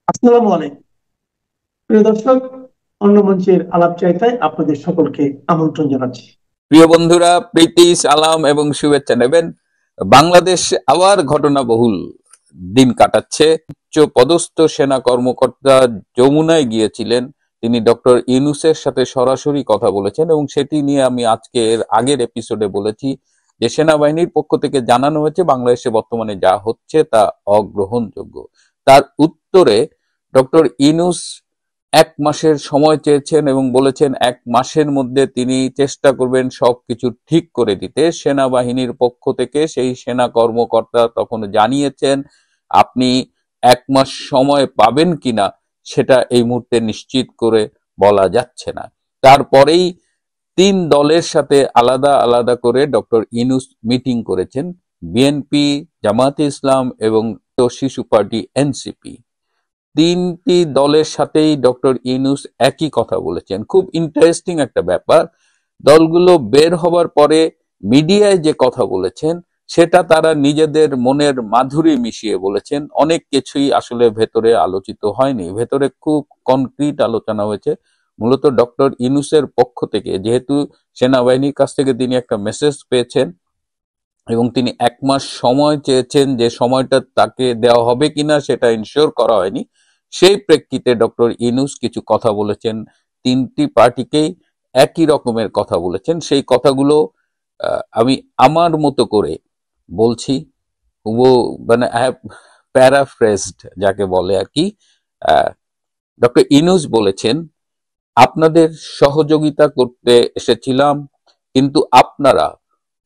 আসসালামু আলাইকুম প্রিয় দর্শক। অন্য মঞ্চের আলাপচারিতায় আপনাদের সকলকে আমন্ত্রণ জানাচ্ছি। প্রিয় বন্ধুরা, প্রীতি সালাম এবং শুভেচ্ছা নেবেন। বাংলাদেশ আবার ঘটনাবহুল দিন কাটাচ্ছে। উচ্চ পদস্থ সেনা কর্মকর্তা যমুনায় গিয়েছিলেন, তিনি ডক্টর ইউনূসের সাথে সরাসরি কথা বলেছেন এবং সেটি নিয়ে আমি আজকের আগের এপিসোডে বলেছি যে সেনাবাহিনীর পক্ষ থেকে জানানো হয়েছে বাংলাদেশে বর্তমানে যা হচ্ছে তা অগ্রহণযোগ্য। তার উত্তরে ডক্টর ইউনূস 1 মাসের সময় চেয়েছেন এবং বলেছেন 1 মাসের মধ্যে তিনি চেষ্টা করবেন সবকিছু ঠিক করে দিতে। সেনাবাহিনীর পক্ষ থেকে সেই সেনা কর্মকর্তা তখন জানিয়েছেন, আপনি 1 মাস সময় পাবেন কিনা সেটা এই মুহূর্তে নিশ্চিত করে বলা যাচ্ছে না। তারপরেই 3 দলের সাথে আলাদা আলাদা করে ডক্টর ইউনূস মিটিং করেছেন, বিএনপি, জামায়াতে ইসলাম এবং শিশু পার্টি এনসিপি। 3টি দলের সাথেই ডক্টর ইউনূস একই কথা বলেছেন। খুব ইন্টারেস্টিং একটা ব্যাপার, দলগুলো বের হবার পরে মিডিয়ায় যে কথা বলেছেন সেটা তারা নিজেদের মনের মাধুরী মিশিয়ে বলেছেন। অনেক কিছুই আসলে ভেতরে আলোচিত হয়নি, ভেতরে খুব কনক্রিট আলোচনা হয়েছে। মূলত ডক্টর ইউনূসের পক্ষ থেকে, যেহেতু সেনাবাহিনীর কাছ থেকে তিনি একটা মেসেজ পেয়েছেন এবং তিনি 1 মাস সময় চেয়েছেন, যে সময়টা তাকে দেওয়া হবে কিনা সেটা ইনশিওর করা হয়নি, সেই প্রেক্ষিতে ডক্টর ইউনূস কিছু কথা বলেছেন। 3টি পার্টিকেই একই রকমের কথা বলেছেন। সেই কথাগুলো আমি আমার মতো করে বলছি। ও মানে আই হ্যাভ প্যারাফ্রেজড যাকে বলে আর কি। ডক্টর ইউনূস বলেছেন, আপনাদের সহযোগিতা করতে এসেছিলাম, কিন্তু আপনারা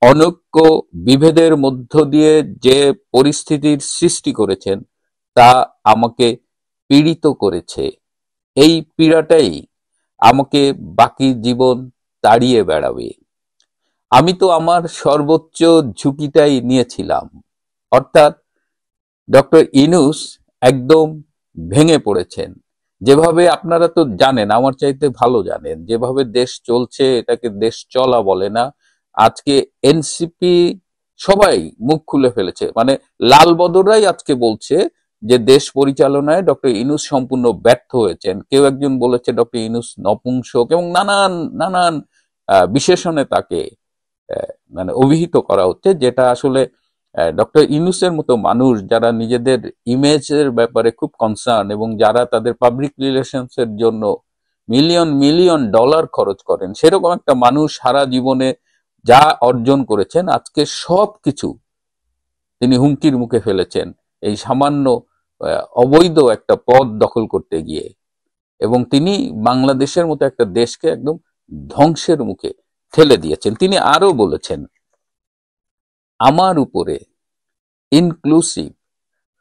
অনৈক্য বিভেদের মধ্য দিয়ে যে পরিস্থিতির সৃষ্টি করেছেন তা আমাকে পীড়িত করেছে। এই পীড়াটাই আমাকে বাকি জীবন তাড়িয়ে বেড়াবে। আমি তো আমার সর্বোচ্চ ঝুঁকিটাই নিয়েছিলাম। অর্থাৎ ডক্টর ইউনূস একদম ভেঙে পড়েছেন। যেভাবে আপনারা তো জানেন, আমার চাইতে ভালো জানেন, যেভাবে দেশ চলছে এটাকে দেশ চলা বলে না। আজকে এনসিপি সবাই মুখ খুলে ফেলেছে, মানে লাল বদরাই আজকে বলছে যে দেশ পরিচালনায় ডক্টর ইউনূস সম্পূর্ণ ব্যর্থ হয়েছেন। কেউ একজন বলেছে ডক্টর ইউনূস নপুংসক এবং নানান নানান বিশেষণে তাকে মানে অভিহিত করা হচ্ছে, যেটা আসলে ডক্টর ইউনূসের মতো মানুষ যারা নিজেদের ইমেজের ব্যাপারে খুব কনসার্ন এবং যারা তাদের পাবলিক রিলেশনস এর জন্য মিলিয়ন মিলিয়ন ডলার খরচ করেন, সেরকম একটা মানুষ সারা জীবনে যা অর্জন করেছেন আজকে সবকিছু তিনি হুমকির মুখে ফেলেছেন এই সামান্য অবৈধ একটা পদ দখল করতে গিয়ে। এবং তিনি বাংলাদেশের মতো একটা দেশকে একদম ধ্বংসের মুখে ঠেলে দিয়েছেন। তিনি আরো বলেছেন, আমার উপরে ইনক্লুসিভ,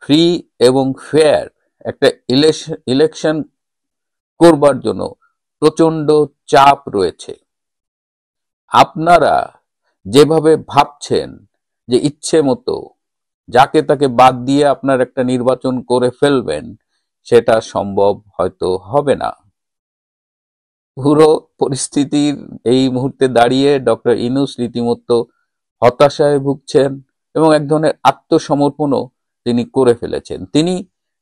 ফ্রি এবং ফেয়ার একটা ইলেকশন করবার জন্য প্রচন্ড চাপ রয়েছে। আপনারা যেভাবে ভাবছেন যে ইচ্ছে মতো যাকে তাকে বাদ দিয়ে আপনার একটা নির্বাচন করে ফেলবেন, সেটা সম্ভব হয়তো হবে না। পুরো পরিস্থিতির এই মুহূর্তে দাঁড়িয়ে ডক্টর ইউনূস রীতিমতো হতাশায় ভুগছেন এবং এক ধরনের আত্মসমর্পণও তিনি করে ফেলেছেন।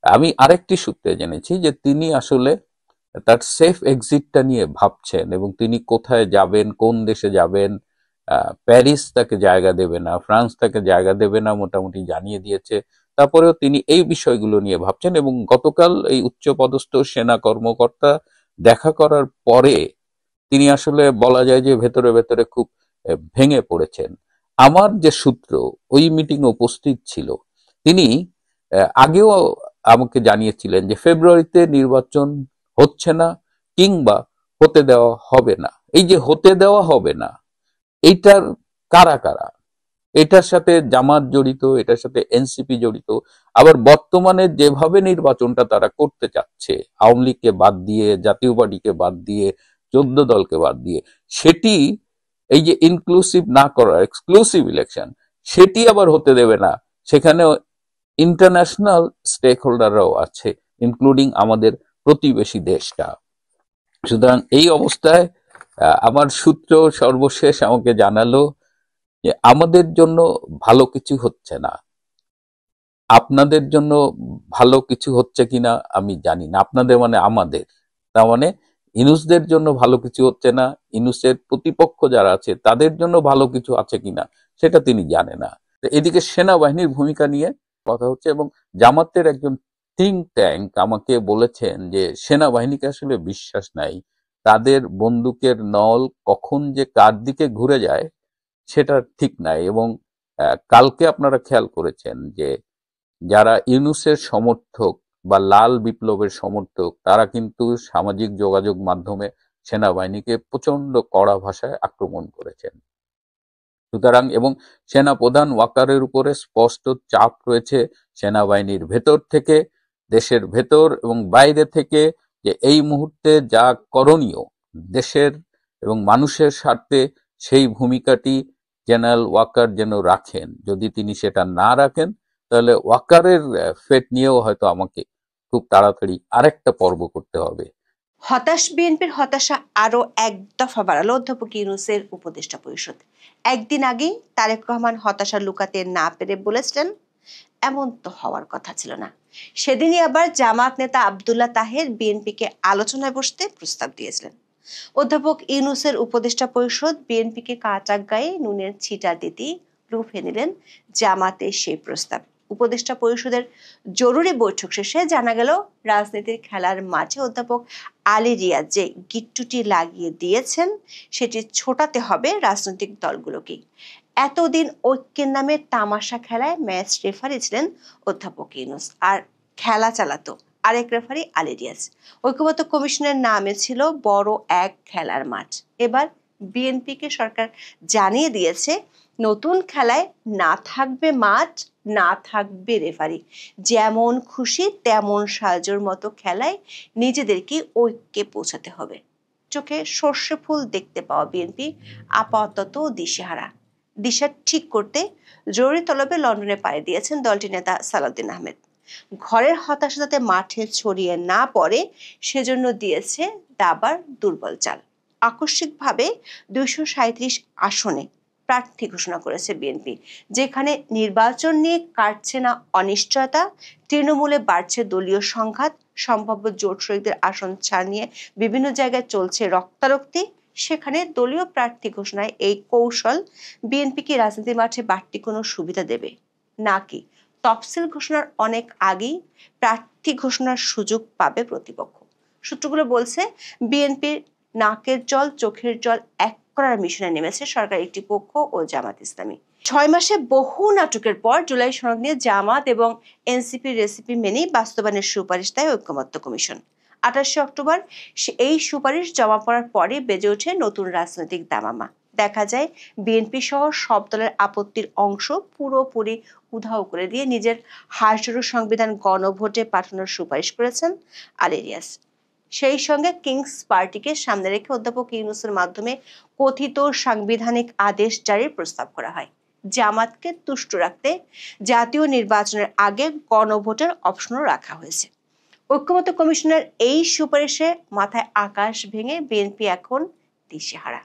আমি আরেকটি সূত্রে জেনেছি যে তিনি আসলে তার সেফ এক্সিটটা নিয়ে ভাবছেন এবং তিনি কোথায় যাবেন, কোন দেশে যাবেন। প্যারিস তাকে জায়গা দেবে না, ফ্রান্স তাকে জায়গা দেবে না, মোটামুটি জানিয়ে দিয়েছে। তারপরেও তিনি এই বিষয়গুলো নিয়ে ভাবছেন এবং গতকাল এই উচ্চপদস্থ সেনা কর্মকর্তা দেখা করার পরে তিনি আসলে বলা যায় যে ভেতরে ভেতরে খুব ভেঙে পড়েছেন। আমার যে সূত্র ওই মিটিং এ উপস্থিত ছিল, তিনি আগেও আমাকে জানিয়েছিলেন যে ফেব্রুয়ারিতে নির্বাচন হচ্ছে না কিংবা হতে দেওয়া হবে না। এই যে হতে দেওয়া হবে না, এইটার কারা কারা? এটার সাথে জামাত জড়িত, এটার সাথে এনসিপি জড়িত। আবার বর্তমানে যেভাবে নির্বাচনটা তারা করতে চাচ্ছে, আওয়ামী লীগকে বাদ দিয়ে, জাতীয় পার্টিকে বাদ দিয়ে, 14 দলকে বাদ দিয়ে, সেটি এই যে ইনক্লুসিভ না করা এক্সক্লুসিভ ইলেকশন, সেটি আবার হতে দেবে না। সেখানে ইন্টারন্যাশনাল স্টেক হোল্ডাররাও আছে, ইনক্লুডিং আমাদের প্রতিবেশী দেশটা। সুতরাং এই অবস্থায় আমার সূত্র সর্বশেষ আমাকে জানালো যে আমাদের জন্য ভালো কিছু হচ্ছে না। আপনাদের জন্য ভালো কিছু হচ্ছে কিনা আমি জানি না। আপনাদের মানে আমাদের, তার মানে ইনুসদের জন্য ভালো কিছু হচ্ছে না, ইনুসের প্রতিপক্ষ যারা আছে তাদের জন্য ভালো কিছু আছে কিনা সেটা তিনি জানে না। তো এদিকে সেনাবাহিনীর ভূমিকা নিয়ে কথা হচ্ছে, এবং জামাতের একজন থিঙ্ক ট্যাঙ্ক আমাকে বলেছেন যে সেনাবাহিনীকে আসলে বিশ্বাস নাই, তাদের বন্দুকের নল কখন যে কার দিকে ঘুরে যায় সেটা ঠিক নাই। এবং কালকে আপনারা খেয়াল করেছেন যে যারা ইউনূসের সমর্থক বা লাল বিপ্লবের সমর্থক তারা কিন্তু সামাজিক যোগাযোগ মাধ্যমে সেনাবাহিনীকে প্রচন্ড কড়া ভাষায় আক্রমণ করেছেন। সুতরাং এবং সেনাপ্রধান ওয়াকারের উপরে স্পষ্ট চাপ রয়েছে সেনাবাহিনীর ভেতর থেকে, দেশের ভেতর এবং বাইরে থেকে, যে এই মুহূর্তে যা করণীয় দেশের এবং মানুষের স্বার্থে সেই ভূমিকাটি জেনারেল ওয়াকার যেন রাখেন। যদি তিনি সেটা না রাখেন তাহলে ওয়াকারের ফেট নিয়েও হয়তো আমাকে খুব তাড়াতাড়ি আরেকটা পর্ব করতে হবে। হতাশ বিএনপির হতাশা আরো এক দফা বাড়ালো অধ্যাপক ইউনূসের উপদেষ্টা পরিষদ। একদিন আগেই তারেক রহমান হতাশা লুকাতে না পেরে বলেছিলেন, এমন তো হওয়ার কথা ছিল না। সেদিনই আবার জামাত নেতা আব্দুল্লাহ তাহের বিএনপিকে আলোচনায় বসতে প্রস্তাব দিয়েছিলেন। অধ্যাপক ইউনূসের উপদেষ্টা পরিষদ বিএনপিকে কাঁচা গায়ে নুনের ছিটা দিতেই রুখে নিলেন জামাতের সেই প্রস্তাব। উপদেষ্টা পরিষদের জরুরি বৈঠক শেষে জানা গেল, রাজনীতির খেলার মাঠে অধ্যাপক আলী রিয়াজ যে গিট্টুটি লাগিয়ে দিয়েছেন সেটি ছোটাতে হবে রাজনৈতিক দলগুলোকেই। এতদিন ঐক্যের নামে তামাশা খেলায় ম্যাচ রেফারি ছিলেন অধ্যাপক ইউনূস, আর খেলা চালাতো আরেক রেফারি আলী রিয়াজ। ঐক্যমত্য কমিশনের নামে ছিল বড় এক খেলার মাঠ। এবার বিএনপিকে সরকার জানিয়ে দিয়েছে, নতুন খেলায় না থাকবে মাঠ, না থাকবে রেফারি, যেমন খুশি তেমন সাজোর মতো খেলায় নিজেদেরকে ঐক্যে পৌঁছাতে হবে। চোখে সর্ষে ফুল দেখতে পাওয়া বিএনপি আপাতত দিশেহারা। দিশা ঠিক করতে জরুরি তলবে লন্ডনে পাড়ি দিয়েছেন দলটির নেতা সালাউদ্দিন আহমেদ। ঘরের হতাশা যাতে মাঠে ছড়িয়ে না পড়ে সেজন্য দিয়েছে দাবার দুর্বল চাল। আকস্মিকভাবে 237 আসনে প্রার্থী ঘোষণা করেছে বিএনপি, যেখানে নির্বাচন নিয়ে কাটছে না অনিশ্চয়তা, তৃণমূলে বাড়ছে দলীয় সংঘাত, সম্ভাব্য জোট শরিকদের আসন ছাড় নিয়ে বিভিন্ন জায়গায় চলছে রক্তারক্তি। সেখানে দলীয় প্রার্থী ঘোষণায় এই কৌশল বিএনপি কি রাজনীতির মাঠে বাড়তি কোনো সুবিধা দেবে, নাকি তফসিল ঘোষণার অনেক আগেই প্রার্থী ঘোষণার সুযোগ পাবে প্রতিপক্ষ? সূত্রগুলো বলছে, বিএনপির নাকের জল চোখের জল এক করার মিশনে নেমেছে সরকার একটি পক্ষ ও জামাত ইসলামী। 6 মাসে বহু নাটকের পর জুলাই সনদ নিয়ে জামাত এবং এনসিপির রেসিপি মেনেই বাস্তবায়নের সুপারিশ দেয় ঐক্যমত্য কমিশন। 28 অক্টোবর এই সুপারিশ জমা পড়ার পরে বেজে ওঠে নতুন রাজনৈতিক দামামা। দেখা যায় বিএনপি সহ সব দলের আপত্তির অংশ পুরোপুরি উধাও করে দিয়ে নিজের হাসজোড়ো সংবিধান গণভোটে পাঠানোর সুপারিশ করেছেন আলী রিয়াজ। সেই সঙ্গে কিংস পার্টিকে সামনে রেখে অধ্যাপক ইউনূসের মাধ্যমে কথিত সাংবিধানিক আদেশ জারির প্রস্তাব করা হয়। জামাতকে তুষ্ট রাখতে জাতীয় নির্বাচনের আগে গণভোটের অপশনও রাখা হয়েছে। ঐক্যমত্য কমিশনের এই সুপারিশে মাথায় আকাশ ভেঙে বিএনপি এখন দিশেহারা।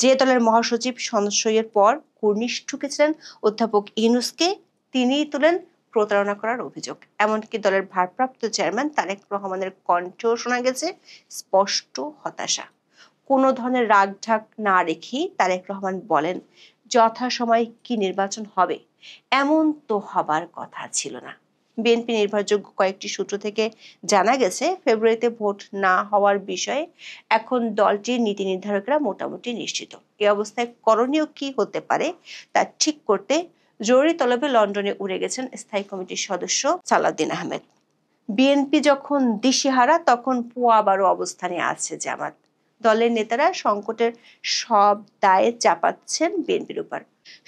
যে দলের মহাসচিব সনদ পর কুর্নিশ ঠুকেছিলেন অধ্যাপক ইউনূসকে, তিনিই তোলেন প্রতারণা করার অভিযোগ। এমনকি দলের ভারপ্রাপ্ত চেয়ারম্যান তারেক রহমানের কণ্ঠেও শোনা গেছে স্পষ্ট হতাশা। কোনো ধরনের রাগঢাক না রেখেই তারেক রহমান বলেন, যথাসময়ে কি নির্বাচন হবে, এমন তো হবার কথা ছিল না। বিএনপি নির্ভরযোগ্য কয়েকটি সূত্র থেকে জানা গেছে, ফেব্রুয়ারিতে ভোট না হওয়ার বিষয়ে এখন দলটির নীতি নির্ধারকরা মোটামুটি নিশ্চিত। এই অবস্থায় করণীয় কি হতে পারে তা ঠিক করতে জরুরি তলবে লন্ডনে উড়ে গেছেন স্থায়ী কমিটির সদস্য সালাউদ্দিন আহমেদ। বিএনপি যখন দিশেহারা তখন পোয়াবারও অবস্থানে আছে জামাত। দলের নেতারা সংকটের সব দায়ে চাপাচ্ছেন বিএনপির উপর।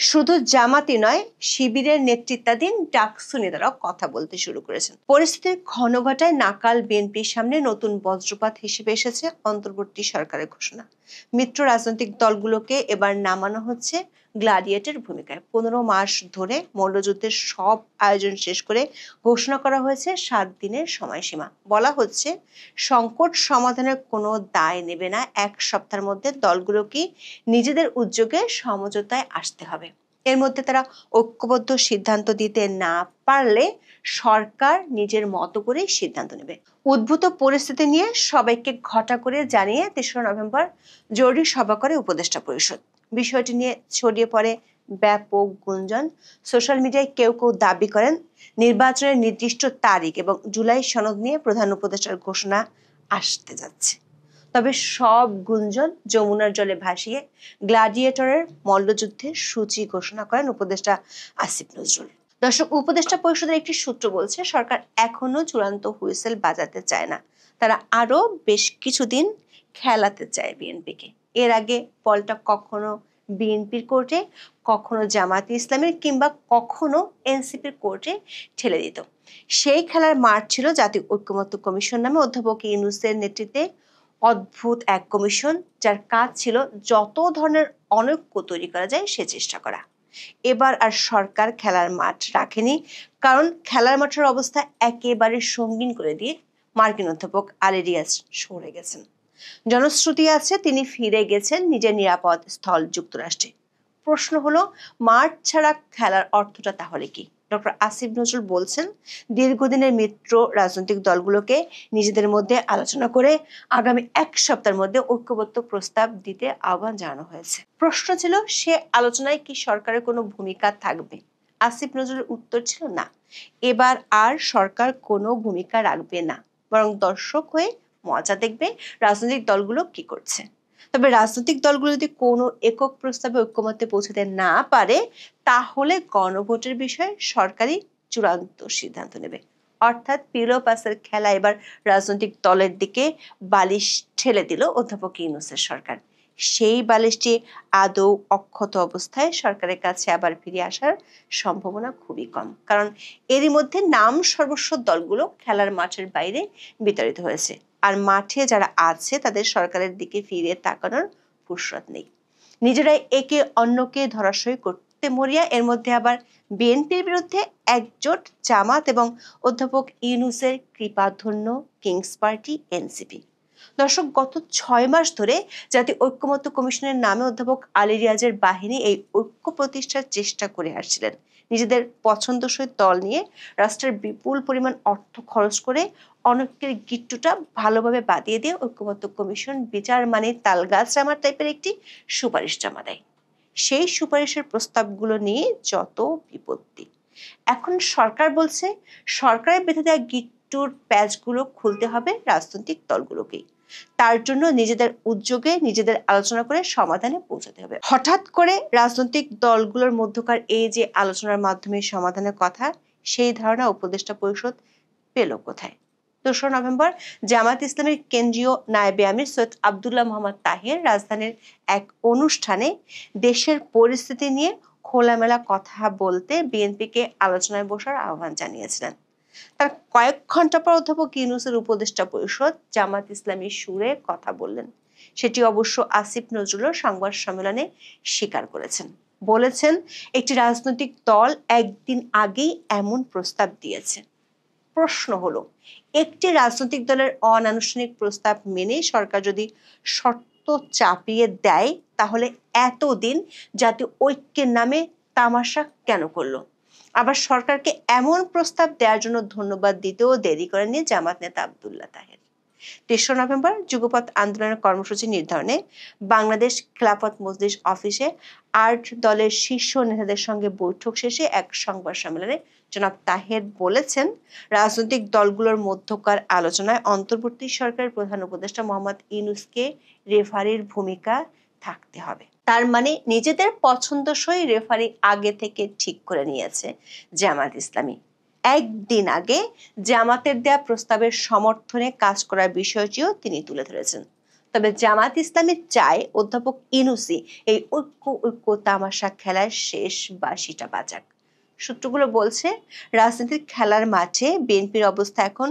শুধু জামাতই নয়, শিবিরের নেতৃত্বাধীন ডাকসু নেতারাও কথা বলতে শুরু করেছেন। পরিস্থিতির ঘনঘটায় নাকাল বিএনপির সামনে নতুন বজ্রপাত হিসেবে এসেছে অন্তর্বর্তী সরকারের ঘোষণা। মিত্র রাজনৈতিক দলগুলোকে এবার নামানো হচ্ছে গ্লাডিয়েটর ভূমিকায়। 15 মাস ধরে মল্লযুদ্ধের সব আয়োজন শেষ করে ঘোষণা করা হয়েছে 7 দিনের সময়সীমা। বলা হচ্ছে, সংকট সমাধানের কোনো দায় নেবে না, 1 সপ্তাহের মধ্যে দলগুলোকে নিজেদের উদ্যোগে সমঝোতায় আসতে হবে। এর মধ্যে তারা ঐক্যবদ্ধ সিদ্ধান্ত দিতে না পারলে সরকার নিজের মতো করেই সিদ্ধান্ত নেবে। উদ্ভূত পরিস্থিতি নিয়ে সবাইকে ঘটা করে জানিয়ে ৩রা নভেম্বর জরুরি সভা করে উপদেষ্টা পরিষদ। বিষয়টি নিয়ে ছড়িয়ে পড়ে ব্যাপক গুঞ্জন। সোশ্যাল মিডিয়ায় কেউ কেউ দাবি করেন নির্বাচনের নির্দিষ্ট তারিখ এবং জুলাই সনদ নিয়ে প্রধান উপদেষ্টার ঘোষণা আসতে যাচ্ছে। তবে সব গুঞ্জন যমুনার জলে ভাসিয়ে গ্ল্যাডিয়েটরের মল্লযুদ্ধের সূচি ঘোষণা করেন উপদেষ্টা আসিফ নজরুল। দর্শক, উপদেষ্টা পরিষদের একটি সূত্র বলছে সরকার এখনো চূড়ান্ত হুইসেল বাজাতে চায় না, তারা আরো বেশ কিছুদিন খেলাতে চায় বিএনপিকে। এর আগে বলটা কখনো বিএনপির কোর্টে, কখনো জামাতে ইসলামের কিংবা কখনো এনসিপির কোর্টে ঠেলে দিত। সেই খেলার মাঠ ছিল জাতীয় ঐক্যমত্য কমিশন নামে অধ্যাপক ইউনূসের নেতৃত্বে অদ্ভুত এক কমিশন, যার কাজ ছিল যত ধরনের অনৈক্য তৈরি করা যায় সে চেষ্টা করা। এবার আর সরকার খেলার মাঠ রাখেনি, কারণ খেলার মাঠের অবস্থা একেবারে সঙ্গীন করে দিয়ে মার্কিন অধ্যাপক আলী রিয়াজ সরে গেছেন। জনশ্রুতি আছে তিনি ফিরে গেছেন নিজের নিরাপদ স্থল যুক্তরাষ্ট্রে। প্রশ্ন হলো, মাঠ ছাড়া খেলার অর্থটা তাহলে কি? ডক্টর আসিফ নজরুল বলছেন দীর্ঘদিনের মিত্র রাজনৈতিক দলগুলোকে নিজেদের মধ্যে আলোচনা করে আগামী 1 সপ্তাহের মধ্যে ঐক্যবদ্ধ প্রস্তাব দিতে আহ্বান জানানো হয়েছে। প্রশ্ন ছিল সে আলোচনায় কি সরকারের কোনো ভূমিকা থাকবে? আসিফ নজরুলের উত্তর ছিল না, এবার আর সরকার কোনো ভূমিকা রাখবে না, বরং দর্শক হয়ে মজা দেখবে রাজনৈতিক দলগুলো কি করছে। তবে রাজনৈতিক দলগুলো যদি কোনো একক প্রস্তাবে ঐক্যমত্যে পৌঁছতে না পারে তাহলে গণভোটের বিষয়ে সরকারই চূড়ান্ত সিদ্ধান্ত নেবে। অর্থাৎ পিলো পাসের খেলা এবার রাজনৈতিক দলের দিকে বালিশ ঠেলে দিল অধ্যাপক ইউনূসের সরকার। সেই বালিশটি আদৌ অক্ষত অবস্থায় সরকারের কাছে আবার ফিরে আসার সম্ভাবনা খুবই কম, কারণ এরই মধ্যে নাম সর্বস্ব দলগুলো খেলার মাঠের বাইরে বিতাড়িত হয়েছে, আর মাঠে যারা আছে তাদের সরকারের দিকে ফিরে তাকানোর ফুরসত নেই। নিজেরাই একে অন্যকে ধরাশয়ী করতে মরিয়া। এর মধ্যে আবার বিএনপির বিরুদ্ধে একজোট জামাত এবং অধ্যাপক ইউনূসের কৃপাধন্য কিংস পার্টি এনসিপি। দর্শক, গত 6 মাস ধরে জাতীয় ঐক্যমত্য কমিশনের নামে অধ্যাপক আলী রিয়াজের বাহিনী এই ঐক্য প্রতিষ্ঠার চেষ্টা করে আসছিলেন। নিজেদের পছন্দসই দল নিয়ে রাষ্ট্রের বিপুল পরিমাণ অর্থ খরচ করে অনৈক্যের গিট্টুটা ভালোভাবে বাদিয়ে দিয়ে ঐক্যমত্য কমিশন বিচার মানে তালগাছ রামার টাইপের একটি সুপারিশ জমা দেয়। সেই সুপারিশের প্রস্তাবগুলো নিয়ে যত বিপত্তি। এখন সরকার বলছে সরকারের বেঁধে দেওয়া গিট্টুর প্যাচগুলো খুলতে হবে রাজনৈতিক দলগুলোকেই। তার জন্য নিজেদের উদ্যোগে নিজেদের আলোচনা করে সমাধানে পৌঁছাতে হবে। হঠাৎ করে রাজনৈতিক দলগুলোর মধ্যকার এই যে আলোচনার মাধ্যমে সমাধানের কথা, সেই ধারণা উপদেষ্টা পরিষদ পেল কোথায়? 2রা নভেম্বর জামাত ইসলামের কেন্দ্রীয় নায়েবে আমির সৈয়দ আব্দুল্লাহ মোহাম্মদ তাহের রাজধানীর এক অনুষ্ঠানে দেশের পরিস্থিতি নিয়ে খোলামেলা কথা বলতে বিএনপিকে আলোচনায় বসার আহ্বান জানিয়েছিলেন। তার কয়েক ঘন্টা পর অধ্যাপক ইউনূসের উপদেষ্টা পরিষদ জামাত ইসলামী সুরে কথা বললেন। সেটি অবশ্য আসিফ নজরুল সংবাদ সম্মেলনে স্বীকার করেছেন। বলেছেন একটি রাজনৈতিক দল একদিন আগেই এমন প্রস্তাব দিয়েছে। প্রশ্ন হলো, একটি রাজনৈতিক দলের অনানুষ্ঠানিক প্রস্তাব মেনে সরকার যদি শর্ত চাপিয়ে দেয় তাহলে এতদিন জাতীয় ঐক্যের নামে তামাশা কেন করলো? আবার সরকারকে এমন প্রস্তাব দেওয়ার জন্য ধন্যবাদ দিতেও দেরি করেননি জামাত নেতা আব্দুল্লাহ তাহের। 3রা নভেম্বর যুগপৎ আন্দোলনের কর্মসূচি নির্ধারণে বাংলাদেশ খেলাফত মজলিস অফিসে 8 দলের শীর্ষ নেতাদের সঙ্গে বৈঠক শেষে এক সংবাদ সম্মেলনে জনাব তাহের বলেছেন রাজনৈতিক দলগুলোর মধ্যকার আলোচনায় অন্তর্বর্তী সরকারের প্রধান উপদেষ্টা মোহাম্মদ ইউনূসকে রেফারির ভূমিকা থাকতে হবে। তার মানে নিজেদের পছন্দসই রেফারি আগে থেকে ঠিক করে নিয়েছে জামাত ইসলামী। একদিন আগে জামাতের দেয়া প্রস্তাবের সমর্থনে কাজ করার বিষয়টিও তিনি তুলে ধরেছেন। তবে জামাত ইসলামী চায় অধ্যাপক ইউনূসি এই ঐক্য তামাশা খেলার শেষ বাঁশিটা বাজাক। সূত্রগুলো বলছে রাজনীতির খেলার মাঠে বিএনপির অবস্থা এখন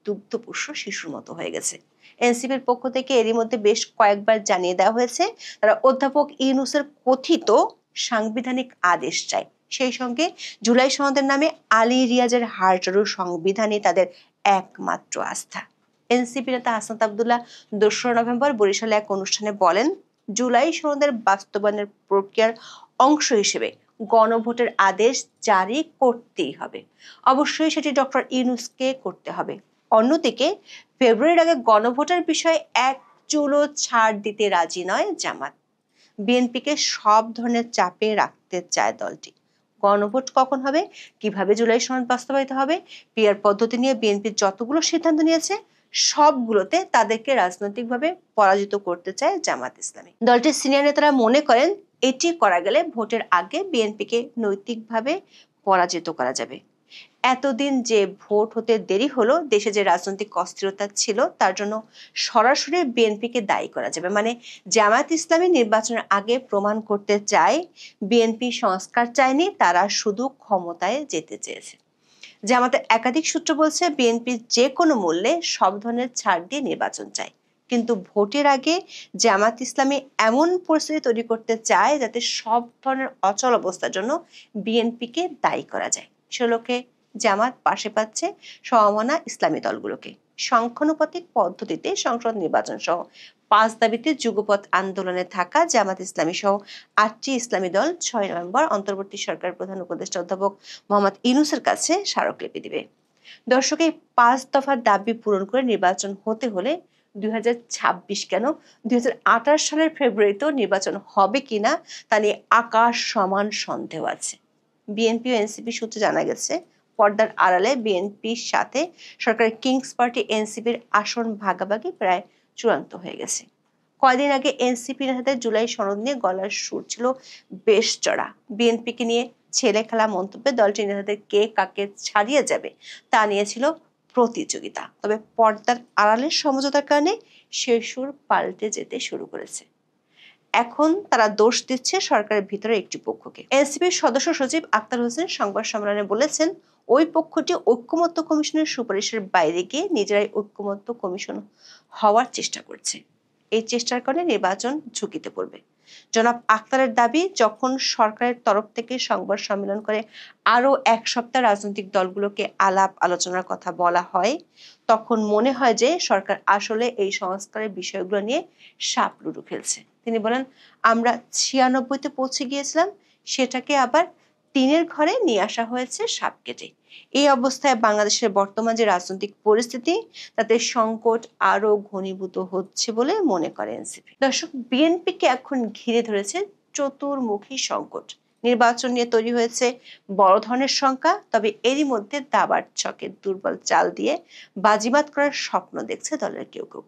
দুগ্ধপুষ্য শিশুর মতো হয়ে গেছে। এনসিপির পক্ষ থেকে এরই মধ্যে বেশ কয়েকবার জানিয়ে দেওয়া হয়েছে তারা অধ্যাপক ইউনূসের কথিত সাংবিধানিক আদেশ চায়। সেই সঙ্গে জুলাই সনদের নামে আলী রিয়াজের হারটারু সংবিধানে তাদের একমাত্র আস্থা। এনসিপি নেতা হাসনাত আব্দুল্লাহ 2রা নভেম্বর বরিশালে এক অনুষ্ঠানে বলেন জুলাই সনদের বাস্তবায়নের প্রক্রিয়ার অংশ হিসেবে গণভোটের আদেশ জারি করতেই হবে। অবশ্যই সেটি ডক্টর ইউনূসকে করতে হবে। অন্যদিকে ফেব্রুয়ারির আগে গণভোটের বিষয়ে এক চুলও ছাড় দিতে রাজি নয় জামাত। বিএনপিকে সব ধরনের চাপে রাখতে চায় দলটি। গণভোট কখন হবে, কিভাবে জুলাই সনদ বাস্তবায়িত হবে, পিআর পদ্ধতি নিয়ে বিএনপি যতগুলো সিদ্ধান্ত নিয়েছে সবগুলোতে তাদেরকে রাজনৈতিকভাবে পরাজিত করতে চায় জামাত ইসলামী। দলটির সিনিয়র নেতারা মনে করেন এটি করা গেলে ভোটের আগে বিএনপিকে নৈতিকভাবে পরাজিত করা যাবে। এতদিন যে ভোট হতে দেরি হলো, দেশে যে রাজনৈতিক অস্থিরতা ছিল তার জন্য সরাসরি বিএনপিকে দায়ী করা যাবে। মানে জামায়াত ইসলামী নির্বাচনের আগে প্রমাণ করতে চায় বিএনপি সংস্কার চায়নি, তারা শুধু ক্ষমতায় যেতে চেয়েছে। জামাতের একাধিক সূত্র বলছে বিএনপি যে কোনো মূল্যে সব ধরনের ছাড় দিয়ে নির্বাচন চায়, কিন্তু ভোটের আগে জামাত ইসলামী এমন পরিস্থিতি তৈরি করতে চায় যাতে সব ধরনের অচল অবস্থার জন্য বিএনপিকে দায়ী করা যায়। সে লক্ষ্যে জামাত পাশে পাচ্ছে সমমনা ইসলামী দলগুলোকে। সংখ্যানুপাতিক পদ্ধতিতে সংসদ নির্বাচন সহ 5 দাবিতে যুগপৎ আন্দোলনে থাকা জামাত ইসলামী সহ 8টি ইসলামী দল 6 নভেম্বর অন্তর্বর্তী সরকার প্রধান উপদেষ্টা অধ্যাপক মোহাম্মদ ইউনূসের কাছে স্মারকলিপি দিবে। দর্শক, এই 5 দফার দাবি পূরণ করে নির্বাচন হতে হলে 2026 কেন 2028 সালের ফেব্রুয়ারিতেও নির্বাচন হবে কিনা তা নিয়ে আকাশ সমান সন্দেহ আছে। বিএনপি ও এনসিপি সূত্রে জানা গেছে পর্দার আড়ালে বিএনপির সাথে সরকারের কিংস পার্টি এনসিপির আসন ভাগাভাগি প্রায় চূড়ান্ত হয়ে গেছে। কয়দিন আগে এনসিপি নেতাদের জুলাই সনদ নিয়ে গলার সুর ছিল বেশ চড়া। বিএনপিকে নিয়ে ছেলে খেলা মন্তব্যে দলটির নেতাদের কে কাকে ছাড়িয়ে যাবে তা নিয়ে ছিল প্রতিযোগিতা। তবে পর্দার আড়ালের সমঝোতার কারণে সে সুর পাল্টে যেতে শুরু করেছে। এখন তারা দোষ দিচ্ছে সরকারের ভিতরে একটি পক্ষকে। এনসিপির সদস্য সচিব আক্তার হোসেন সংবাদ সম্মেলনে বলেছেন, ওই পক্ষটি ঐক্যমত্য কমিশনের সুপারিশের বাইরে গিয়ে নিজেরাই ঐক্যমত্য কমিশন হওয়ার চেষ্টা করছে। এই চেষ্টার কারণে নির্বাচন ঝুঁকিতে পড়বে। জনাব আক্তারের দাবি, যখন সরকারের তরফ থেকে সংবাদ সম্মেলন করে আরো 1 সপ্তাহ রাজনৈতিক দলগুলোকে আলাপ আলোচনার কথা বলা হয়, তখন মনে হয় যে সরকার আসলে এই সংস্কারের বিষয়গুলো নিয়ে সাপ লুডু খেলছে। তিনি বলেন, আমরা 96-তে পৌঁছে গিয়েছিলাম, সেটাকে আবার 3-এর ঘরে নিয়ে আসা হয়েছে সাপ কেটে। এই অবস্থায় বাংলাদেশের বর্তমান যে রাজনৈতিক পরিস্থিতি, তাতে সংকট আরো ঘনীভূত হচ্ছে বলে মনে করে এনসিপি। দর্শক, বিএনপিকে এখন ঘিরে ধরেছে চতুর্মুখী সংকট। নির্বাচন নিয়ে তৈরি হয়েছে বড় ধরনের শঙ্কা, তবে এরই মধ্যে দাবার ছকে দুর্বল চাল দিয়ে বাজিমাত করার স্বপ্ন দেখছে দলের কেউ কেউ।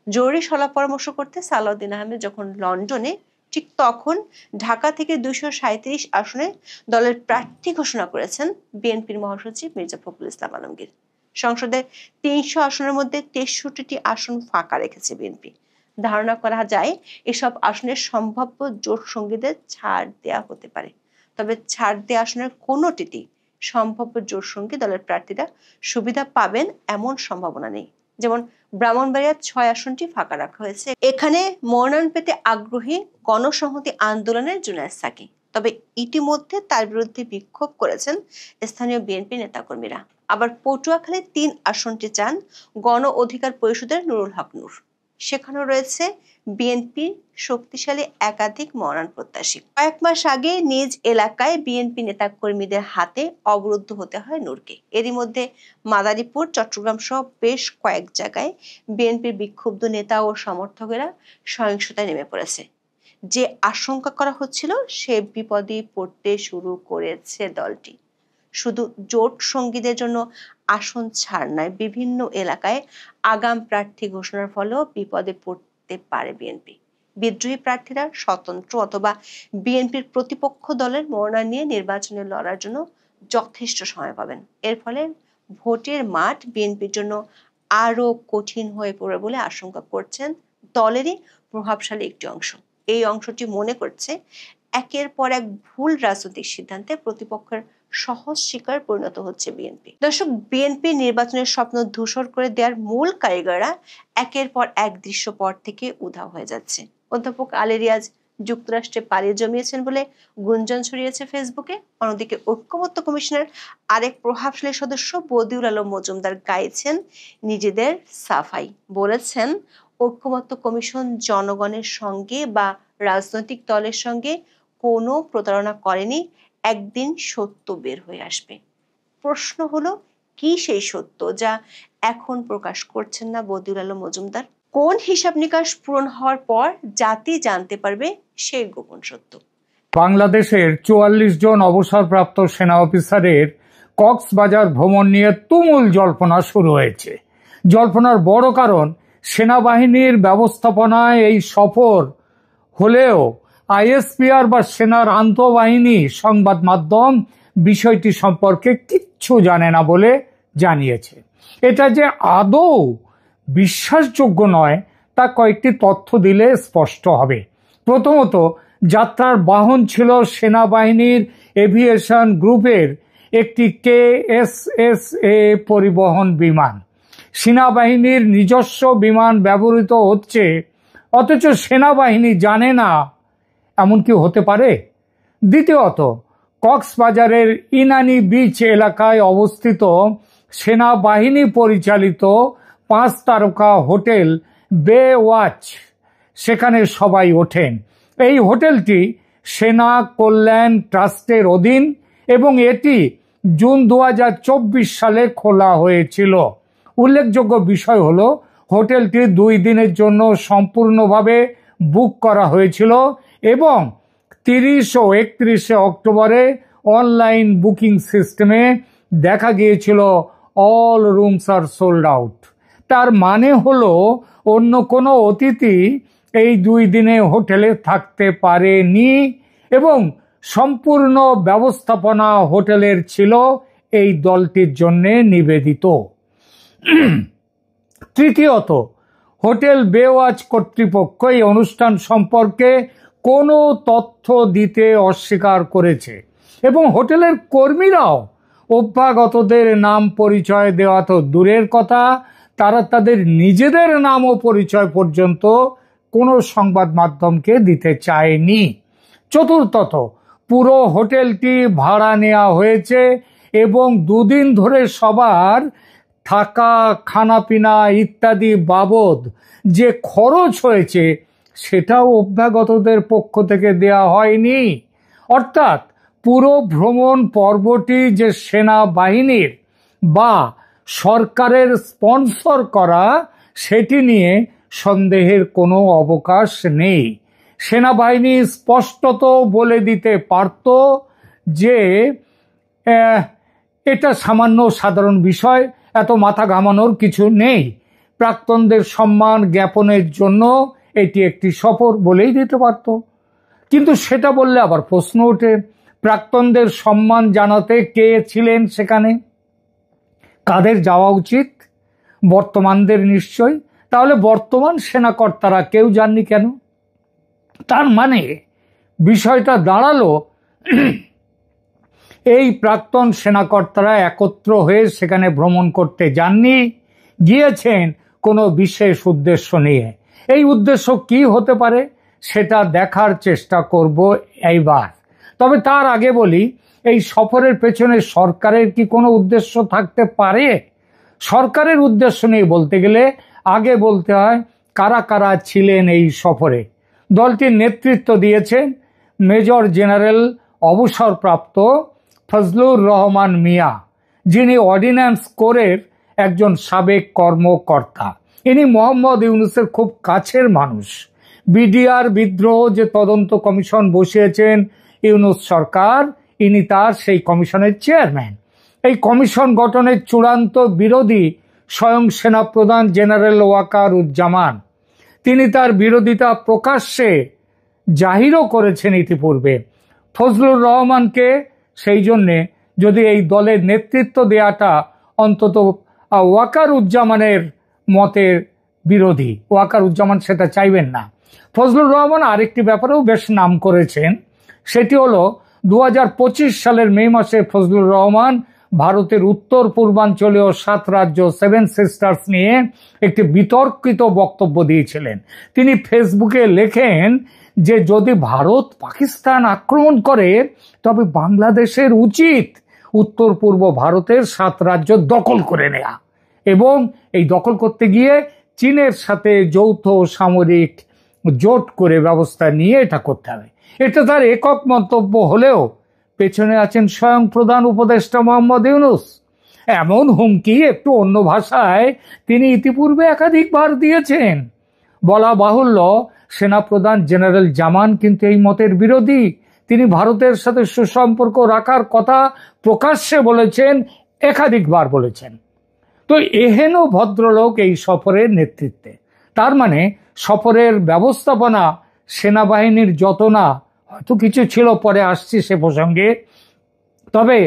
জরুরি সলা পরামর্শ করতে সালাউদ্দিন আহমেদ যখন লন্ডনে, ঠিক তখন ঢাকা থেকে 237 আসনে দলের প্রার্থী ঘোষণা করেছেন বিএনপির মহাসচিব মির্জা ফখরুল ইসলাম আলমগীর। সংসদে 300 আসনের মধ্যে 63টি আসন ফাঁকা রেখেছে বিএনপি। ধারণা করা যায় এসব আসনের সম্ভাব্য জোট সঙ্গীদের ছাড় দেওয়া হতে পারে। তবে ছাড় দেওয়া আসনের কোনোটিতেই সম্ভাব্য জোট সঙ্গী দলের প্রার্থীরা সুবিধা পাবেন এমন সম্ভাবনা নেই। যেমন ব্রাহ্মণবাড়িয়ার 6 আসনটি ফাঁকা রাখা হয়েছে। এখানে মনোনয়ন পেতে আগ্রহী গণসংহতি আন্দোলনের জুনায়েদ সাকি। তবে ইতিমধ্যে তার বিরুদ্ধে বিক্ষোভ করেছেন স্থানীয় বিএনপি নেতাকর্মীরা। আবার পটুয়াখালী 3 আসনটি চান গণ অধিকার পরিষদের নুরুল হক নূর। সেখানেও রয়েছে বিএনপি শক্তিশালী একাধিক মনোনয়ন প্রত্যাশী। কয়েক মাস আগে নিজ এলাকায় বিএনপি নেতাকর্মীদের হাতে অবরুদ্ধ হতে হয় নূরকে। এরই মধ্যে মাদারীপুর, চট্টগ্রাম সহ বেশ কয়েক জায়গায় বিএনপির বিক্ষুব্ধ নেতা ও সমর্থকেরা সহিংসতায় নেমে পড়েছে। যে আশঙ্কা করা হচ্ছিল সে বিপদে পড়তে শুরু করেছে দলটি। শুধু জোট সঙ্গীদের জন্য আসন ছাড় নয়, বিভিন্ন এলাকায় আগাম প্রার্থী ঘোষণার ফলেও বিপদে পড়তে পারে বিএনপি। বিদ্রোহী প্রার্থীরা স্বতন্ত্র অথবা বিএনপির প্রতিপক্ষ দলের মনোনয়ন নিয়ে নির্বাচনে লড়ার জন্য যথেষ্ট সময় পাবেন। এর ফলে ভোটের মাঠ বিএনপির জন্য আরো কঠিন হয়ে পড়বে বলে আশঙ্কা করছেন দলেরই প্রভাবশালী একটি অংশ। এই অংশটি মনে করছে একের পর এক ভুল রাজনৈতিক সিদ্ধান্তে প্রতিপক্ষের সহজ শিকার পরিণত হচ্ছে বিএনপি। দর্শক, বিএনপি নির্বাচনের স্বপ্ন ধূসর করে দেওয়ার মূল কারিগররা একের পর এক দৃশ্যপট থেকে উধাও হয়ে যাচ্ছে। অধ্যাপক আলী রিয়াজ যুক্তরাষ্ট্রে পাড়ি জমিয়েছেন বলে গুঞ্জন ছড়িয়েছে ফেসবুকে। অন্যদিকে ঐক্যমত্য কমিশনের আরেক প্রভাবশালী সদস্য বদিউল আলম মজুমদার গাইছেন নিজেদের সাফাই। বলেছেন, ঐক্যমত্য কমিশন জনগণের সঙ্গে বা রাজনৈতিক দলের সঙ্গে কোনো প্রতারণা করেনি, একদিন সত্য বের হয়ে আসবে। প্রশ্ন হলো, কি সেই সত্য যা এখন প্রকাশ করছেন না বদিউল আলম মজুমদার? কোন হিসাব নিকাশ পূরণ হওয়ার পর জাতি জানতে পারবে সেই গোপন সত্য? বাংলাদেশের 44 জন অবসরপ্রাপ্ত সেনা অফিসারের কক্সবাজার ভ্রমণ নিয়ে তুমুল জল্পনা শুরু হয়েছে। জল্পনার বড় কারণ, সেনাবাহিনীর ব্যবস্থাপনায় এই সফর হলেও আইএসপিআর বা সেনার আন্তঃবাহিনী সংবাদ মাধ্যম বিষয়টি সম্পর্কে কিচ্ছু জানে না বলে জানিয়েছে। এটা যে আদৌ বিশ্বাসযোগ্য নয় তা কয়েকটি তথ্য দিলে স্পষ্ট হবে। প্রথমত, যাত্রার বাহন ছিল সেনাবাহিনীর এভিয়েশন গ্রুপের একটি KSSA পরিবহন বিমান। সেনাবাহিনীর নিজস্ব বিমান ব্যবহৃত হচ্ছে, অথচ সেনাবাহিনী জানে না, এমন কি হতে পারে? দ্বিতীয়ত, কক্সবাজারের ইনানি বিচ এলাকায় অবস্থিত সেনাবাহিনী পরিচালিত 5 তারকা হোটেল বে ওয়াচ, সেখানে সবাই ওঠেন। এই হোটেলটি সেনা কল্যাণ ট্রাস্টের অধীন এবং এটি জুন 2024 সালে খোলা হয়েছিল। উল্লেখযোগ্য বিষয় হলো, হোটেলটি 2 দিনের জন্য সম্পূর্ণভাবে বুক করা হয়েছিল এবং 30 ও 31 অক্টোবরে অনলাইন বুকিং সিস্টেমে দেখা গিয়েছিল all rooms are sold out. তার মানে হলো অন্য কোনো অতিথি এই 2 দিনে হোটেলে থাকতে পারেনি এবং সম্পূর্ণ ব্যবস্থাপনা হোটেলের ছিল এই দলটির জন্য নিবেদিত। তৃতীয়ত, হোটেল বেওয়াচ কর্তৃপক্ষ এই অনুষ্ঠান সম্পর্কে কোনো তথ্য দিতে অস্বীকার করেছে এবং হোটেলের কর্মীরাও অভ্যাগতদের নাম পরিচয় দেওয়া তো দূরের কথা, তারা তাদের নিজেদের নাম ও পরিচয় পর্যন্ত কোনো সংবাদ মাধ্যমকে দিতে চায়নি। চতুর্থত, পুরো হোটেলটি ভাড়া নেওয়া হয়েছে এবং 2 দিন ধরে সবার থাকা, খানাপিনা ইত্যাদি বাবদ যে খরচ হয়েছে সেটাও অভ্যাগতদের পক্ষ থেকে দেয়া হয়নি। অর্থাৎ পুরো ভ্রমণ পর্বটি যে সেনাবাহিনীর বা সরকারের স্পন্সর করা, সেটি নিয়ে সন্দেহের কোনো অবকাশ নেই। সেনাবাহিনী স্পষ্টত বলে দিতে পারত যে এটা সামান্য সাধারণ বিষয়, এত মাথা ঘামানোর কিছু নেই, প্রাক্তনদের সম্মান জ্ঞাপনের জন্য এটি একটি সফর বলেই দিতে পারত। কিন্তু সেটা বললে আবার প্রশ্ন ওঠে, প্রাক্তনদের সম্মান জানাতে কে ছিলেন সেখানে? কাদের যাওয়া উচিত? বর্তমানদের নিশ্চয়। তাহলে বর্তমান সেনাকর্তারা কেউ যাননি কেন? তার মানে বিষয়টা দাঁড়ালো, এই প্রাক্তন সেনাকর্তারা একত্র হয়ে সেখানে ভ্রমণ করতে যাননি, গিয়েছেন কোনো বিশেষ উদ্দেশ্য নিয়ে। এই উদ্দেশ্য কি হতে পারে সেটা দেখার চেষ্টা করব এইবার। তবে তার আগে বলি, এই সফরের পেছনে সরকারের কি কোনো উদ্দেশ্য থাকতে পারে? সরকারের উদ্দেশ্য নিয়ে বলতে গেলে আগে বলতে হয় কারা কারা ছিলেন এই সফরে। দলটির নেতৃত্ব দিয়েছেন মেজর জেনারেল অবসরপ্রাপ্ত ফজলুর রহমান মিয়া, যিনি অর্ডিন্যান্স কোরের একজন সাবেক কর্মকর্তা। ইনি মোহাম্মদ ইউনূসের খুব কাছের মানুষ। বিডিআর বিদ্রোহ যে তদন্ত কমিশন বসিয়েছেন ইউনূস সরকার, ইনি তার সেই কমিশনের চেয়ারম্যান। এই কমিশন গঠনের চূড়ান্ত বিরোধী স্বয়ং সেনাপ্রধান জেনারেল ওয়াকারুজ্জামান। তিনি তার বিরোধিতা প্রকাশ্যে জাহিরও করেছেন ইতিপূর্বে। ফজলুর রহমানকে সেই জন্যে যদি এই দলের নেতৃত্ব দেওয়াটা অন্তত ওয়াকারুজ্জামানের মতের বিরোধী, ওয়াকারুজ্জামান সেটা চাইবেন না। ফজলুর রহমান আরেকটি ব্যাপারেও বেশ নাম করেছেন, সেটি হলো 2025 সালের মে মাসে ফজলুর রহমান ভারতের উত্তর পূর্বাঞ্চলীয় 7 রাজ্য 7 সিস্টার্স নিয়ে একটি বিতর্কিত বক্তব্য দিয়েছিলেন। তিনি ফেসবুকে লেখেন যে যদি ভারত পাকিস্তান আক্রমণ করে তবে বাংলাদেশের উচিত উত্তর পূর্ব ভারতের 7 রাজ্য দখল করে নেয়া এবং এই দখল করতে গিয়ে চীনের সাথে যৌথ সামরিক জোট করে ব্যবস্থা নিয়ে এটা করতে হবে। এটা তার একক মন্তব্য হলেও পেছনে আছেন স্বয়ং প্রধান উপদেষ্টা মোহাম্মদ ইউনূস। এমন হুমকি একটু অন্য ভাষায় তিনি ইতিপূর্বে একাধিকবার দিয়েছেন। বলা বাহুল্য, সেনাপ্রধান জেনারেল জামান কিন্তু এই মতের বিরোধী। তিনি ভারতের সাথে সুসম্পর্ক রাখার কথা প্রকাশ্যে বলেছেন, একাধিকবার বলেছেন। তো এহেন ভদ্রলোক এই সফরের নেতৃত্বে, তার মানে সফরের ব্যবস্থাপনা সেনাবাহিনীর যত না, হয়তো কিছু ছিল, পরে আসছি সে প্রসঙ্গে, তবে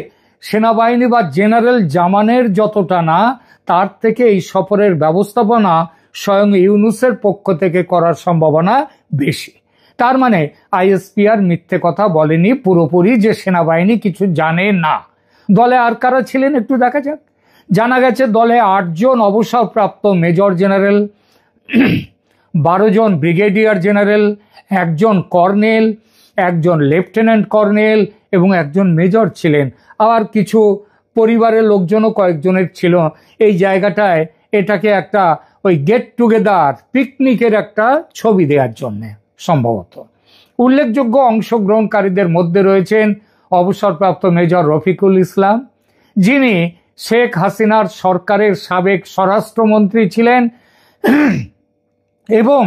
সেনাবাহিনী বা জেনারেল জামানের যতটা না, তার থেকে এই সফরের ব্যবস্থাপনা স্বয়ং ইউনূসের পক্ষ থেকে করার সম্ভাবনা বেশি। তার মানে আইএসপিআর মিথ্যে কথা বলেনি পুরোপুরি যে সেনাবাহিনী কিছু জানে না। দলে আর কারা ছিলেন একটু দেখা যাক। জানা গেছে দলে 8 জন অবসরপ্রাপ্ত মেজর জেনারেল, 12 জন ব্রিগেডিয়ার জেনারেল, 1 জন কর্নেল, 1 জন লেফটেন্যান্ট কর্নেল এবং 1 জন মেজর ছিলেন। আবার কিছু পরিবারের লোকজনও কয়েকজনের ছিল। এই জায়গাটায় এটাকে একটা ওই গেট টুগেদার, পিকনিকের একটা ছবি দেওয়ার জন্য সম্ভবত। উল্লেখযোগ্য অংশগ্রহণকারীদের মধ্যে রয়েছেন অবসরপ্রাপ্ত মেজর রফিকুল ইসলাম, যিনি শেখ হাসিনার সরকারের সাবেক স্বরাষ্ট্রমন্ত্রী ছিলেন এবং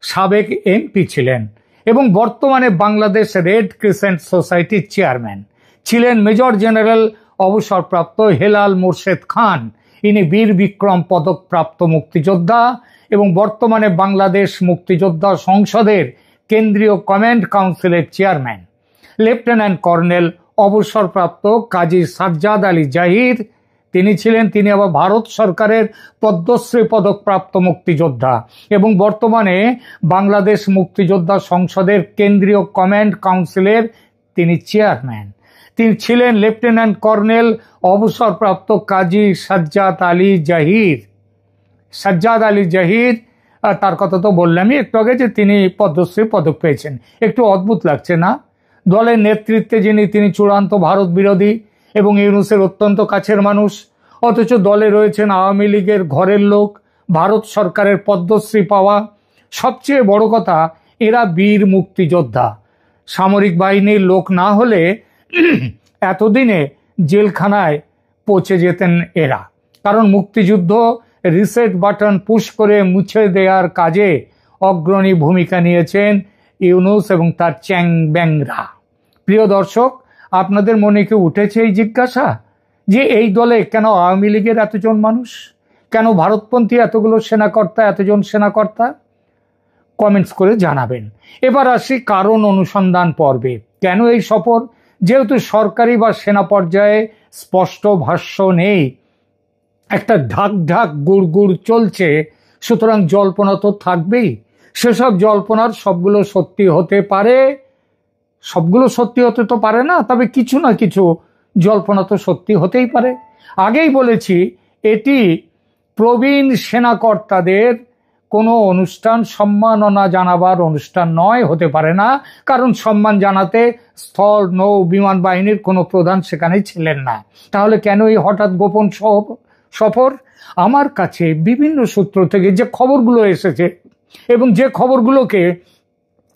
সাবেক এমপি ছিলেন, এবং বর্তমানে বাংলাদেশ রেড ক্রিসেন্ট সোসাইটির চেয়ারম্যান ছিলেন। মেজর জেনারেল অবসরপ্রাপ্ত হেলাল মোর্শেদ খান, ইনি বীর বিক্রম পদক প্রাপ্ত মুক্তিযোদ্ধা এবং বর্তমানে বাংলাদেশ মুক্তিযোদ্ধা সংসদের কেন্দ্রীয় কমান্ড কাউন্সিলের চেয়ারম্যান। লেফটেন্যান্ট কর্নেল অবসরপ্রাপ্ত কাজী সাজ্জাদ আলী জাহির, তিনি আবার ভারত সরকারের পদ্মশ্রী পদক প্রাপ্ত মুক্তিযোদ্ধা এবং বর্তমানে বাংলাদেশ মুক্তিযোদ্ধা সংসদের কেন্দ্রীয় কমান্ড কাউন্সিলের তিনি চেয়ারম্যান। তিনি ছিলেন লেফটেন্যান্ট কর্নেল অবসরপ্রাপ্ত কাজী সাজ্জাদ আলী জাহির। তার কথা তো বললামই একটু আগে যে তিনি পদ্মশ্রী পদক পেয়েছেন। একটু অদ্ভুত লাগছে না? দলের নেতৃত্বে তিনি চূড়ান্ত ভারত বিরোধী এবং ইউনূসের অত্যন্ত কাছের মানুষ, অথচ দলে রয়েছেন আওয়ামী লীগের ঘরের লোক, ভারত সরকারের পদ্মশ্রী পাওয়া। সবচেয়ে বড় কথা, এরা বীর মুক্তিযোদ্ধা। সামরিক বাহিনীর লোক না হলে এতদিনে জেলখানায় পৌঁছে যেতেন এরা, কারণ মুক্তিযুদ্ধ রিসেট বাটন পুশ করে মুছে দেওয়ার কাজে অগ্রণী ভূমিকা নিয়েছেন ইউনূস এবং তার চ্যাং ব্যাংরা। প্রিয় দর্শক, আপনাদের মনে কি উঠেছে এই জিজ্ঞাসা যে এই দলে কেন আওয়ামী লীগের এতজন মানুষ, কেন ভারতপন্থী এতগুলো সেনাকর্তা, এতজন সেনাকর্তা? কমেন্টস করে জানাবেন। এবার আসি কারণ অনুসন্ধান পর্বে। কেন এই সফর? যেহেতু সরকারি বা সেনা পর্যায়ে স্পষ্ট ভাষ্য নেই, একটা ঢাক ঢাক গুড় গুড় চলছে, সুতরাং জল্পনা তো থাকবেই। সেসব জল্পনার সবগুলো সত্যি হতে পারে, সবগুলো সত্যি হতে তো পারে না, তবে কিছু না কিছু জল্পনা তো সত্যি হতেই পারে। আগেই বলেছি, এটি প্রবীণ সেনাকর্তাদের কোনো অনুষ্ঠান, সম্মাননা জানাবার অনুষ্ঠান নয়, হতে পারে না, কারণ সম্মান জানাতে স্থল, নৌ, বিমান বাহিনীর কোনো প্রধান সেখানে ছিলেন না। তাহলে কেন এই হঠাৎ গোপন সফর? আমার কাছে বিভিন্ন সূত্র থেকে যে খবরগুলো এসেছে এবং যে খবরগুলোকে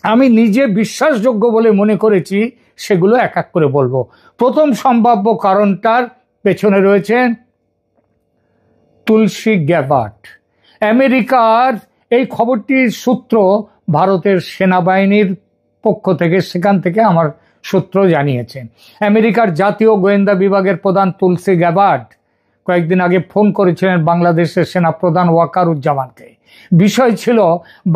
আমি নিজে বিশ্বাসযোগ্য বলে মনে করেছি, সেগুলো এক এক করে বলবো। প্রথম সম্ভাব্য কারণটার পেছনে রয়েছে তুলসী গ্যাবার্ড। আমেরিকার এই খবরটির সূত্র ভারতের সেনাবাহিনীর পক্ষ থেকে, সেখান থেকে আমার সূত্র জানিয়েছেন। আমেরিকার জাতীয় গোয়েন্দা বিভাগের প্রধান তুলসী গ্যাবার্ড কয়েকদিন আগে ফোন করেছিলেন বাংলাদেশের সেনাপ্রধান ওয়াকারুজ্জামানকে। বিষয় ছিল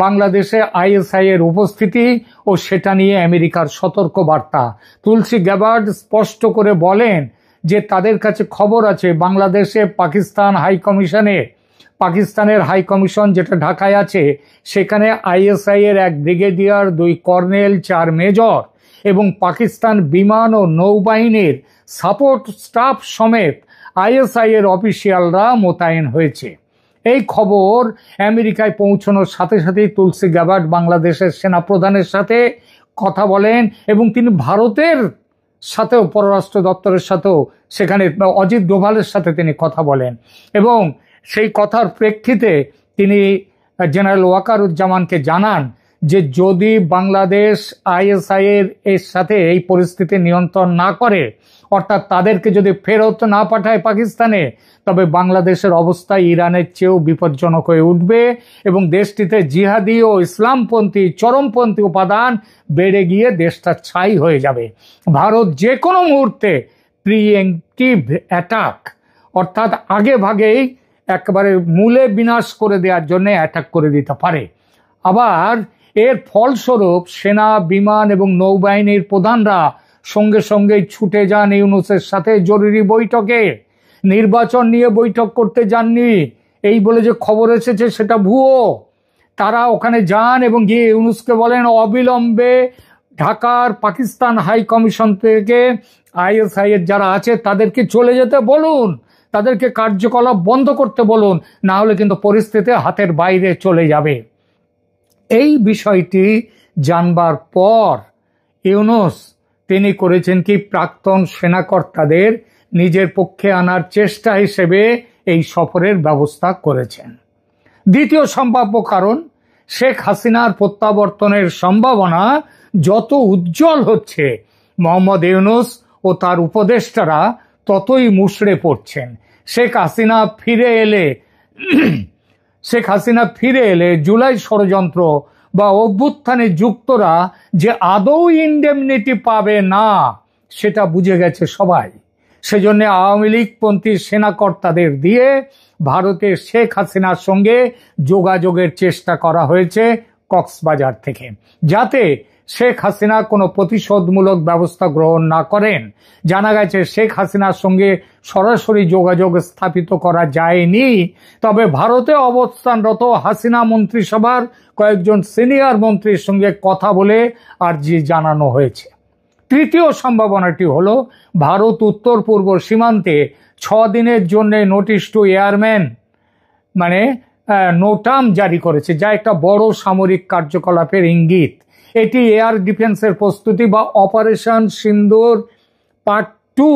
বাংলাদেশে আইএসআই এর উপস্থিতি ও সেটা নিয়ে আমেরিকার সতর্ক বার্তা। তুলসী গ্যাবার্ড স্পষ্ট করে বলেন যে তাদের কাছে খবর আছে বাংলাদেশে পাকিস্তানের হাই কমিশন যেটা ঢাকায় আছে, সেখানে আইএসআই এর 1 ব্রিগেডিয়ার, 2 কর্নেল, 4 মেজর এবং পাকিস্তান বিমান ও নৌবাহিনীর সাপোর্ট স্টাফ সমেত আইএসআই এর অফিসিয়ালরা মোতায়েন হয়েছে। এই খবর আমেরিকায় পৌঁছানোর সাথে সাথেই তুলসী গ্যাবার্ড বাংলাদেশের সেনাপ্রধানের সাথে কথা বলেন এবং তিনি ভারতের সাথেও, পররাষ্ট্র দপ্তরের সাথেও, সেখানে অজিত ডোভালের সাথে তিনি কথা বলেন এবং সেই কথার প্রেক্ষিতে তিনি জেনারেল ওয়াকারুজ্জামানকে জানান যে যদি বাংলাদেশ আইএসআই এর সাথে এই পরিস্থিতি নিয়ন্ত্রণ না করে, অর্থাৎ তাদেরকে যদি ফেরত না পাঠায় পাকিস্তানে, তবে বাংলাদেশের অবস্থা ইরানের চেয়েও বিপজ্জনক হয়ে উঠবে এবং দেশটিতে জিহাদি ও ইসলামপন্থী চরমপন্থী উপাদান বেড়ে গিয়ে দেশটা ছাই হয়ে যাবে। ভারত যে কোনো মুহূর্তে প্রিএম্পটিভ অ্যাটাক, অর্থাৎ আগে ভাগেই একেবারে মূলে বিনাশ করে দেওয়ার জন্য অ্যাটাক করে দিতে পারে। আবার এর ফলস্বরূপ সেনা, বিমান এবং নৌবাহিনীর প্রধানরা সঙ্গে সঙ্গে ছুটে যান ইউনূসের সাথে জরুরি বৈঠকে। নির্বাচন নিয়ে বৈঠক করতে যাননি এই বলে যে খবর এসেছে সেটা ভুয়ো। তারা ওখানে যান এবং গিয়ে ইউনূসকে বলেন অবিলম্বে ঢাকার পাকিস্তান হাই কমিশন থেকে আইএসআই এর যারা আছে তাদেরকে চলে যেতে বলুন, তাদেরকে কার্যকলাপ বন্ধ করতে বলুন, না হলে কিন্তু পরিস্থিতি হাতের বাইরে চলে যাবে। এই বিষয়টি জানবার পর ইউনূস তিনি করেছেন কি, প্রাক্তন সেনাকর্তাদের নিজের পক্ষে আনার চেষ্টা হিসেবে এই সফরের ব্যবস্থা করেছেন। দ্বিতীয় সম্ভাব্য কারণ, শেখ হাসিনার প্রত্যাবর্তনের সম্ভাবনা যত উজ্জ্বল হচ্ছে, মোহাম্মদ ইউনূস ও তার উপদেষ্টারা ততই মুষড়ে পড়ছেন। শেখ হাসিনা ফিরে এলে জুলাই ষড়যন্ত্র বা অভ্যুত্থানে যুক্তরা যে আদৌ ইনডেমনিটি পাবে না সেটা বুঝে গেছে সবাই। সেজন্য আওয়ামী লীগপন্থী সেনাকর্তাদের দিয়ে ভারতের শেখ হাসিনার সঙ্গে যোগাযোগের চেষ্টা করা হয়েছে কক্সবাজার থেকে, যাতে শেখ হাসিনা কোনো প্রতিশোধমূলক ব্যবস্থা গ্রহণ না করেন। জানা গেছে শেখ হাসিনার সঙ্গে সরাসরি যোগাযোগ স্থাপিত করা যায়নি, তবে ভারতে অবস্থানরত হাসিনা মন্ত্রিসভার কয়েকজন সিনিয়র মন্ত্রীর সঙ্গে কথা বলে আর্জি জানানো হয়েছে। তৃতীয় সম্ভাবনাটি হলো, ভারত উত্তর পূর্ব সীমান্তে 6 দিনের জন্য নোটিশ টু এয়ারম্যান মানে নোটাম জারি করেছে, যা একটা বড় সামরিক কার্যকলাপের ইঙ্গিত। এটি এয়ার ডিফেন্সের প্রস্তুতি বা অপারেশন সিন্দুর পার্ট 2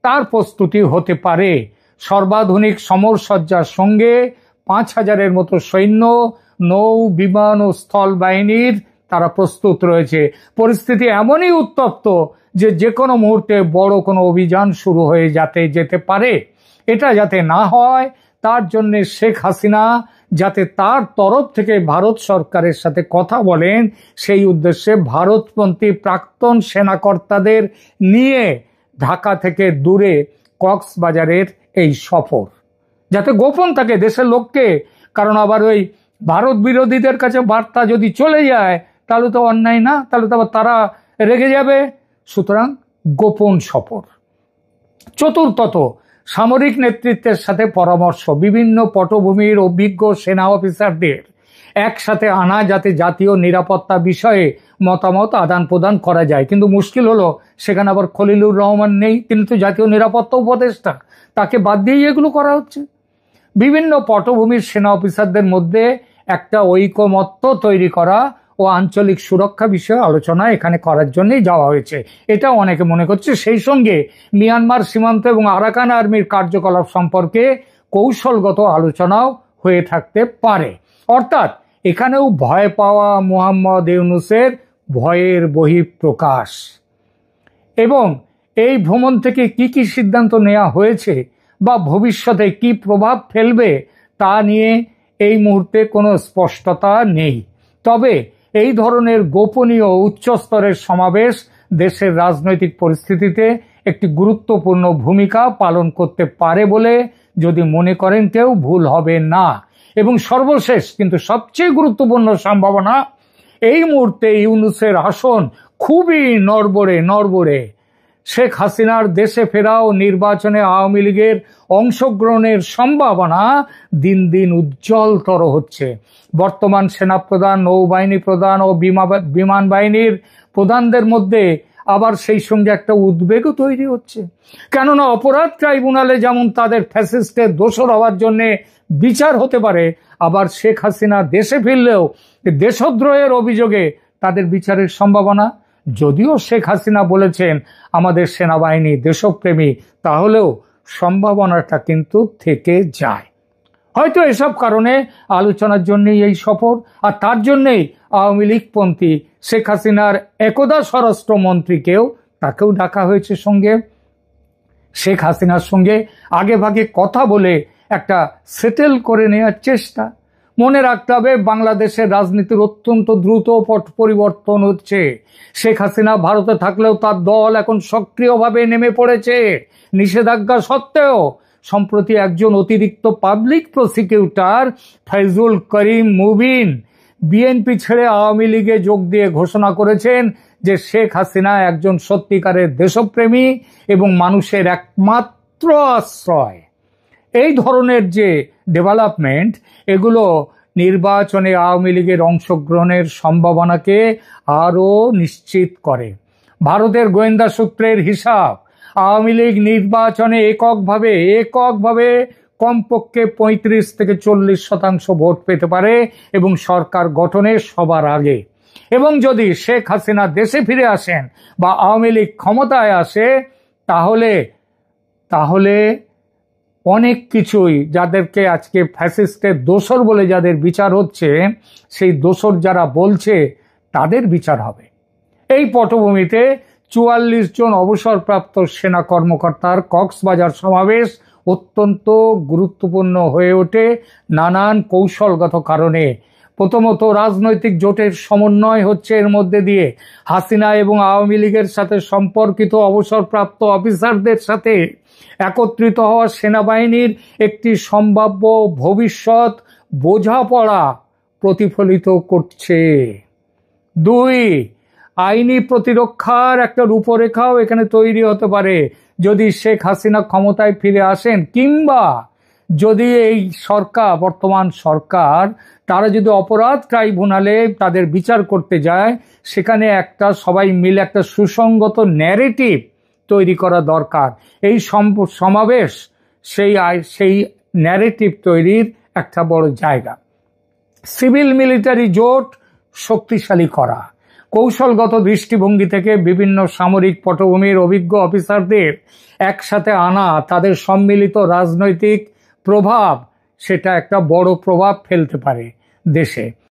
তার প্রস্তুতি হতে পারে। সর্বাধুনিক সমরসজ্জার সঙ্গে 5000-এর মতো সৈন্য, নৌ, বিমান ও স্থল বাহিনীর তারা প্রস্তুত রয়েছে। পরিস্থিতি এমনই উত্তপ্ত যে কোনো মুহূর্তে বড় কোনো অভিযান শুরু হয়ে যেতে পারে। এটা যাতে না হয় তার জন্য শেখ হাসিনা যাতে তার তরফ থেকে ভারত সরকারের সাথে কথা বলেন, সেই উদ্দেশ্যে ভারতপন্থী প্রাক্তন সেনাকর্তাদের নিয়ে ঢাকা থেকে দূরে কক্সবাজারের এই সফর, যাতে গোপন থাকে দেশের লোককে। কারণ আবার ওই ভারত বিরোধীদের কাছে বার্তা যদি চলে যায় তাহলে তো অন্যায় না, তাহলে তো আবার তারা রেগে যাবে। সুতরাং গোপন সফর। চতুর্থত, সামরিক নেতৃত্বের সাথে পরামর্শ, বিভিন্ন পটভূমির অভিজ্ঞ সেনা অফিসারদের একসাথে আনা, যাতে জাতীয় নিরাপত্তা বিষয়ে মতামত আদান প্রদান করা যায়। কিন্তু মুশকিল হলো সেখানে আবার খলিলুর রহমান নেই, তিনি তো জাতীয় নিরাপত্তা উপদেষ্টা, তাকে বাদ দিয়েই এগুলো করা হচ্ছে। বিভিন্ন পটভূমির সেনা অফিসারদের মধ্যে একটা ঐকমত্য তৈরি করা ও আঞ্চলিক সুরক্ষা বিষয়ে আলোচনা এখানে করার জন্যই যাওয়া হয়েছে, এটা অনেকে মনে করছে। সেই সঙ্গে মিয়ানমার সীমান্ত এবং আরাকান আর্মির কার্যকলাপ সম্পর্কে কৌশলগত আলোচনাও হয়ে থাকতে পারে। অর্থাৎ এখানেও ভয় পাওয়া মোহাম্মদ ইউনূসের ভয়ের বহিঃপ্রকাশ। এবং এই ভ্রমণ থেকে কি কি সিদ্ধান্ত নেওয়া হয়েছে বা ভবিষ্যতে কি প্রভাব ফেলবে তা নিয়ে এই মুহূর্তে কোনো স্পষ্টতা নেই। তবে এই ধরনের গোপনীয় উচ্চস্তরের সমাবেশ দেশের রাজনৈতিক পরিস্থিতিতে একটি গুরুত্বপূর্ণ ভূমিকা পালন করতে পারে বলে যদি মনে করেন কেউ, ভুল হবে না। এবং সর্বশেষ কিন্তু সবচেয়ে গুরুত্বপূর্ণ সম্ভাবনা, এই মুহূর্তে ইউনূসের আসন খুবই নড়বড়ে। শেখ হাসিনার দেশে ফেরাও নির্বাচনে আওয়ামী লীগের অংশগ্রহণের সম্ভাবনা দিন দিন উজ্জ্বলতর হচ্ছে। বর্তমান সেনাপ্রধান, নৌবাহিনী প্রধান ও বিমান বাহিনীর প্রধানদের মধ্যে আবার সেই সঙ্গে একটা উদ্বেগও তৈরি হচ্ছে। কেননা অপরাধ ট্রাইব্যুনালে যেমন তাদের ফ্যাসিস্টের দোষর হওয়ার জন্য বিচার হতে পারে, আবার শেখ হাসিনা দেশে ফিরলেও দেশদ্রোহের অভিযোগে তাদের বিচারের সম্ভাবনা। যদিও শেখ হাসিনা বলেছেন আমাদের সেনাবাহিনী দেশপ্রেমী, তাহলেও সম্ভাবনাটা কিন্তু থেকে যায়। হয়তো এসব কারণে আলোচনার জন্যই এই সফর, আর তার জন্যই আওয়ামী লীগপন্থী শেখ হাসিনার একদা স্বরাষ্ট্রমন্ত্রীকেও তাকেও ডাকা হয়েছে সঙ্গে। শেখ হাসিনার সঙ্গে আগে ভাগে কথা বলে একটা সেটেল করে নেওয়ার চেষ্টা। মনে রাখতে হবে, বাংলাদেশের রাজনীতির অত্যন্ত দ্রুত পট পরিবর্তন হচ্ছে। শেখ হাসিনা ভারতে থাকলেও তার দল এখন সক্রিয়ভাবে নেমে পড়েছে নিষেধাজ্ঞা সত্ত্বেও। সম্প্রতি একজন অতিরিক্ত পাবলিক প্রসিকিউটর ফয়জুল করিম মুবিন বিএনপি ছেড়ে আওয়ামী লীগে যোগ দিয়ে ঘোষণা করেছেন যে শেখ হাসিনা একজন সত্যিকারের দেশপ্রেমী এবং মানুষের একমাত্র আশ্রয়। এই ধরনের যে ডেভেলপমেন্ট, এগুলো নির্বাচনে আওয়ামী লীগের অংশগ্রহণের সম্ভাবনাকে আরও নিশ্চিত করে। ভারতের গোয়েন্দা সূত্রের হিসাব, আওয়ামী লীগ নির্বাচনে এককভাবে কমপক্ষে 35 থেকে 40% ভোট পেতে পারে এবং সরকার গঠনে সবার আগে। এবং যদি শেখ হাসিনা দেশে ফিরে আসেন বা আওয়ামী লীগ ক্ষমতায় আসে, তাহলে অনেক কিছুই, যাদেরকে আজকে ফ্যাসিস্টের দোসর বলে যাদের বিচার হচ্ছে, সেই দোসর যারা বলছে তাদের বিচার হবে। এই পটভূমিতে 44 জন অবসরপ্রাপ্ত সেনা কর্মকর্তার কক্সবাজার সমাবেশ অত্যন্ত গুরুত্বপূর্ণ হয়ে ওঠে নানান কৌশলগত কারণে। প্রথমত, রাজনৈতিক জোটের সমন্বয় হচ্ছে এর মধ্যে দিয়ে। হাসিনা এবং আওয়ামী লীগের সাথে সম্পর্কিত অবসরপ্রাপ্ত অফিসারদের সাথে একত্রিত হওয়া সেনাবাহিনীর একটি সম্ভাব্য ভবিষ্যৎ বোঝাপড়া প্রতিফলিত করছে। 2, আইনি প্রতিরক্ষার একটা রূপরেখাও এখানে তৈরি হতে পারে যদি শেখ হাসিনা ক্ষমতায় ফিরে আসেন, কিংবা যদি এই বর্তমান সরকার তারা যদি অপরাধ ট্রাইব্যুনালে তাদের বিচার করতে যায়, সেখানে সবাই মিলে একটা সুসংগত ন্যারেটিভ তৈরি করা দরকার। এই সমাবেশ সেই ন্যারেটিভ তৈরির একটা বড় জায়গা। সিভিল মিলিটারি জোট শক্তিশালী করা, কৌশলগত দৃষ্টিভঙ্গি থেকে বিভিন্ন সামরিক পটভূমির অভিজ্ঞ অফিসারদের একসাথে আনা, তাদের সম্মিলিত রাজনৈতিক প্রভাব, সেটা একটা বড় প্রভাব ফেলতে পারে দেশে।